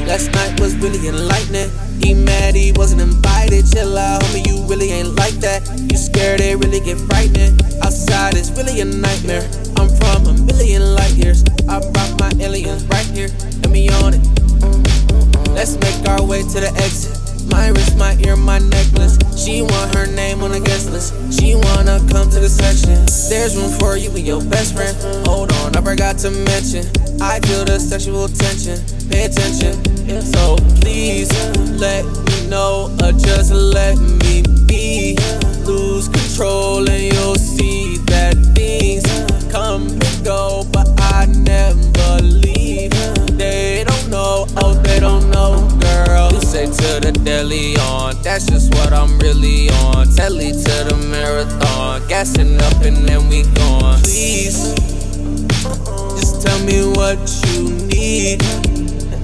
Last night was really enlightening. He mad he wasn't invited. Chill out, homie, you really ain't like that. You scared it really get frightening. Outside is really a nightmare. I'm from a million light years. I brought my aliens right here. Let me on it. Let's make our way to the exit. My wrist, my ear, my necklace. She want her name on the guest list. She wanna come to the section. There's room for you and your best friend. Hold on, I forgot to mention, I feel the sexual tension. Pay attention. So please let me know, or just let me be. Lose control and you'll see that things come and go, but I never leave. They don't know, oh they don't know, girl. You say to the deli on, that's just what I'm really on. Telly to the marathon, gassing up and then we gone. Please, just tell me what you need.